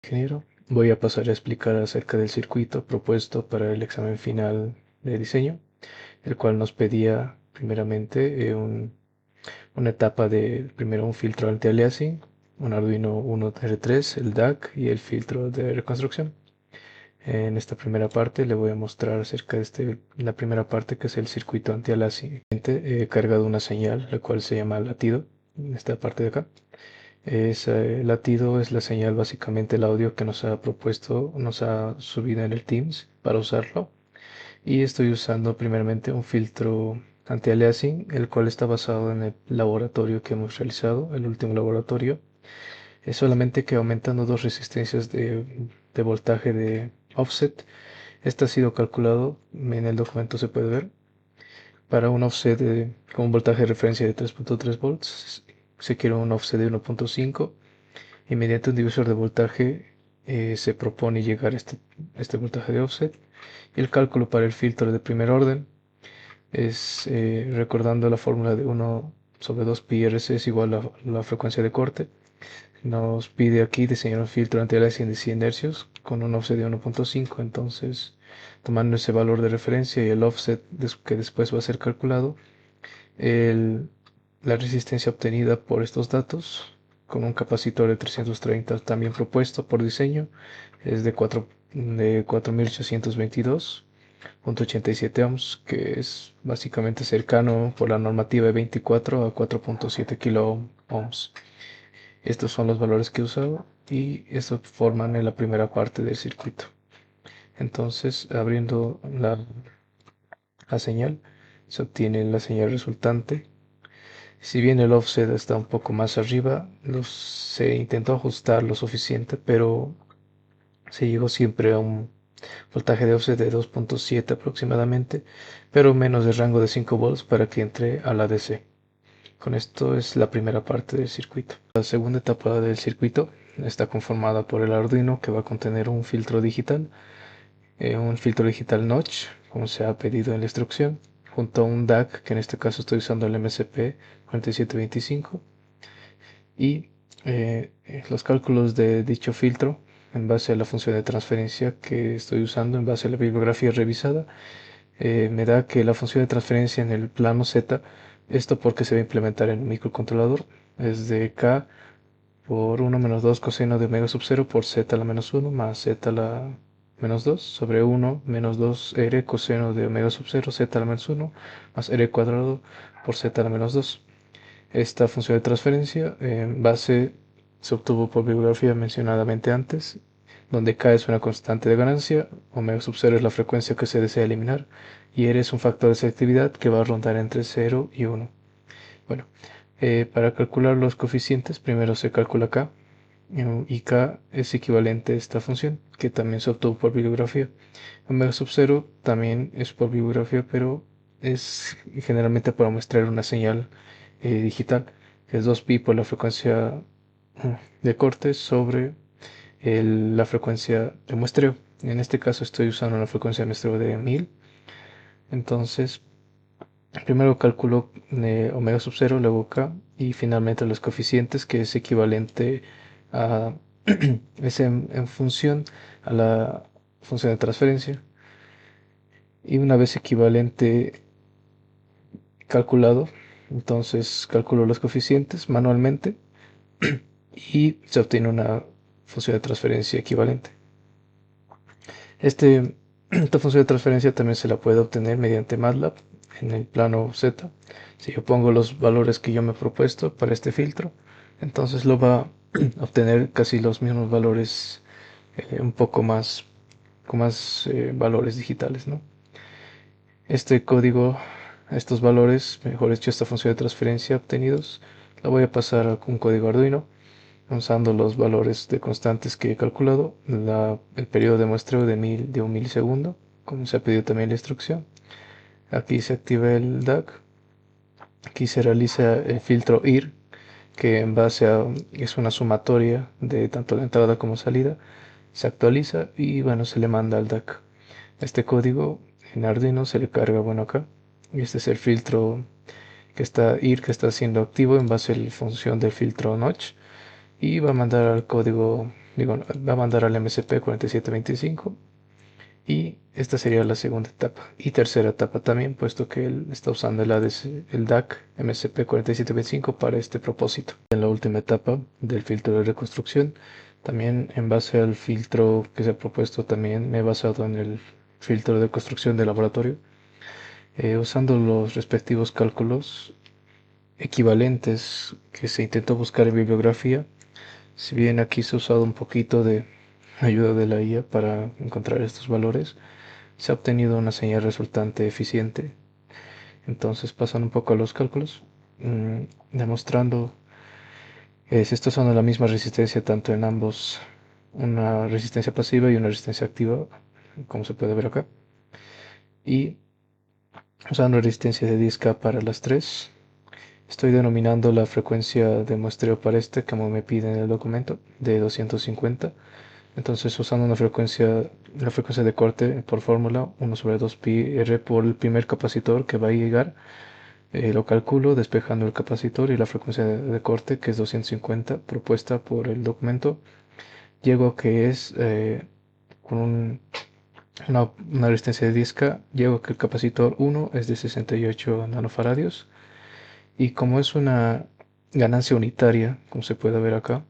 Ingeniero, voy a pasar a explicar acerca del circuito propuesto para el examen final de diseño, el cual nos pedía primeramente una etapa de primero un filtro anti-aliasing, un Arduino Uno R3, el DAC y el filtro de reconstrucción. En esta primera parte le voy a mostrar acerca de la primera parte, que es el circuito anti-aliasing. He cargado una señal, la cual se llama latido, en esta parte de acá. Ese latido es la señal, básicamente el audio que nos ha propuesto, nos ha subido en el Teams para usarlo. Y estoy usando primeramente un filtro anti-aliasing, el cual está basado en el laboratorio que hemos realizado, el último laboratorio. Es solamente que aumentando dos resistencias de voltaje de offset. Este ha sido calculado, en el documento se puede ver, para un offset con un voltaje de referencia de 3.3 volts. Se quiere un offset de 1.5 y mediante un divisor de voltaje se propone llegar a este voltaje de offset. Y el cálculo para el filtro de primer orden es, recordando la fórmula de 1 sobre 2 pi RC es igual a la frecuencia de corte. Nos pide aquí diseñar un filtro anti-aliasing de 100 Hz con un offset de 1.5. Entonces, tomando ese valor de referencia y el offset que después va a ser calculado, la resistencia obtenida por estos datos con un capacitor de 330 también propuesto por diseño es de 4822.87 ohms, que es básicamente cercano por la normativa de 24 a 4.7 kilo ohms. Estos son los valores que he usado y estos forman en la primera parte del circuito. Entonces, abriendo la señal, se obtiene la señal resultante. Si bien el offset está un poco más arriba, se intentó ajustar lo suficiente, pero se llegó siempre a un voltaje de offset de 2.7 aproximadamente, pero menos de rango de 5 volts para que entre a la DC. Con esto es la primera parte del circuito. La segunda etapa del circuito está conformada por el Arduino, que va a contener un filtro digital notch, como se ha pedido en la instrucción, junto a un DAC, que en este caso estoy usando el MSP 4725, y los cálculos de dicho filtro en base a la función de transferencia que estoy usando, en base a la bibliografía revisada, me da que la función de transferencia en el plano Z, esto porque se va a implementar en el microcontrolador, es de K por 1 menos 2 coseno de omega sub 0 por Z a la menos 1 más Z a la menos 2 sobre 1 menos 2 R coseno de omega sub 0 Z a la menos 1 más R cuadrado por Z a la menos 2. Esta función de transferencia en base se obtuvo por bibliografía mencionadamente antes, donde K es una constante de ganancia, omega sub 0 es la frecuencia que se desea eliminar y R es un factor de selectividad que va a rondar entre 0 y 1. Bueno, para calcular los coeficientes, primero se calcula K, y K es equivalente a esta función, que también se obtuvo por bibliografía. Omega sub 0 también es por bibliografía, pero es generalmente para muestrar una señal digital, que es 2pi por la frecuencia de corte sobre la frecuencia de muestreo. En este caso estoy usando una frecuencia de muestreo de 1000. Entonces, primero calculo omega sub 0, luego k, y finalmente los coeficientes, que es equivalente a es en función a la función de transferencia. Y una vez equivalente calculado, entonces calculo los coeficientes manualmente y se obtiene una función de transferencia equivalente. Esta función de transferencia también se la puede obtener mediante MATLAB en el plano Z. Si yo pongo los valores que yo me he propuesto para este filtro, entonces lo va a obtener casi los mismos valores, un poco más, con más valores digitales, ¿no? Este código, estos valores, mejor dicho, esta función de transferencia obtenidos, la voy a pasar a un código Arduino usando los valores de constantes que he calculado, el periodo de muestreo de 1 milisegundo, como se ha pedido también en la instrucción. Aquí se activa el DAC, aquí se realiza el filtro IR, que en base a es una sumatoria de tanto la entrada como salida, se actualiza y bueno, se le manda al DAC. Este código en Arduino se le carga, bueno, acá, y este es el filtro que está IR, que está siendo activo en base a la función del filtro notch, y va a mandar al código digo, va a mandar al MSP4725 y esta sería la segunda etapa y tercera etapa también, puesto que él está usando el DAC MSP4725 para este propósito. En la última etapa del filtro de reconstrucción, también en base al filtro que se ha propuesto, también me he basado en el filtro de construcción de laboratorio, usando los respectivos cálculos equivalentes que se intentó buscar en bibliografía. Si bien aquí se ha usado un poquito de ayuda de la IA para encontrar estos valores, se ha obtenido una señal resultante eficiente. Entonces, pasando un poco a los cálculos, demostrando se está usando la misma resistencia tanto en ambos, una resistencia pasiva y una resistencia activa, como se puede ver acá, y usando resistencia de 10K para las tres. Estoy denominando la frecuencia de muestreo para este, como me pide en el documento, de 250. Entonces, usando la frecuencia de corte por fórmula 1 sobre 2 pi r por el primer capacitor que va a llegar, lo calculo despejando el capacitor y la frecuencia de corte, que es 250, propuesta por el documento. Llego a que es con una resistencia de 10K, llego a que el capacitor 1 es de 68 nanofaradios. Y como es una ganancia unitaria, como se puede ver acá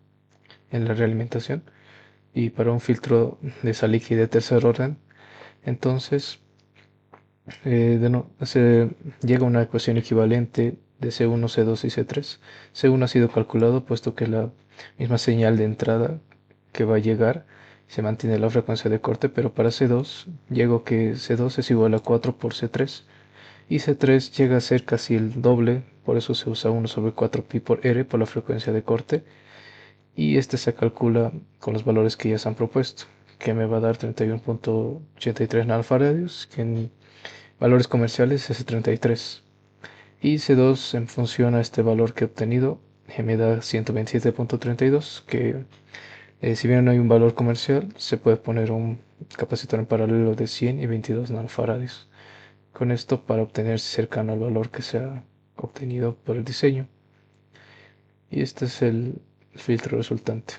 en la realimentación, y para un filtro de Salikey de tercer orden, entonces se llega a una ecuación equivalente de C1, C2 y C3. C1 ha sido calculado puesto que la misma señal de entrada que va a llegar se mantiene la frecuencia de corte, pero para C2 llego que C2 es igual a 4 por C3 y C3 llega a ser casi el doble, por eso se usa 1 sobre 4 pi por R por la frecuencia de corte, y este se calcula con los valores que ya se han propuesto, que me va a dar 31.83 nanofaradios, que en valores comerciales es 33. Y C2 en función a este valor que he obtenido me da 127.32, que si bien no hay un valor comercial, se puede poner un capacitor en paralelo de 100 y 22 nanofaradios. Con esto para obtener cercano al valor que se ha obtenido por el diseño. Y este es el filtro resultante.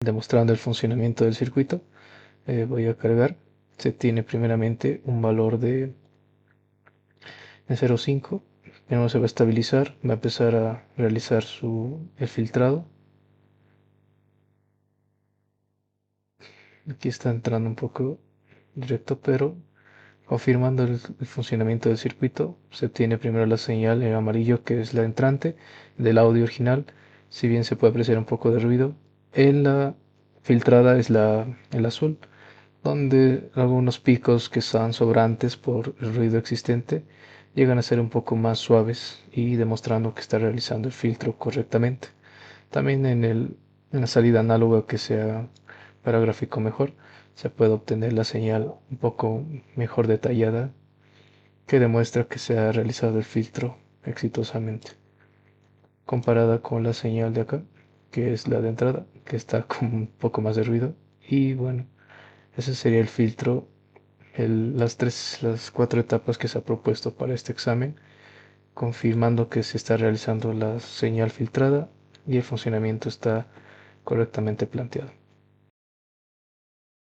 Demostrando el funcionamiento del circuito, voy a cargar. Se tiene primeramente un valor de 0,5. Primero se va a estabilizar, va a empezar a realizar el filtrado. Aquí está entrando un poco directo, pero confirmando el funcionamiento del circuito, se obtiene primero la señal en amarillo, que es la entrante del audio original. Si bien se puede apreciar un poco de ruido, en la filtrada es el azul, donde algunos picos que están sobrantes por el ruido existente llegan a ser un poco más suaves y demostrando que está realizando el filtro correctamente. También en la salida análoga que sea para gráfico mejor, se puede obtener la señal un poco mejor detallada que demuestra que se ha realizado el filtro exitosamente, comparada con la señal de acá, que es la de entrada, que está con un poco más de ruido. Y bueno, ese sería el filtro, las cuatro etapas que se ha propuesto para este examen, confirmando que se está realizando la señal filtrada y el funcionamiento está correctamente planteado.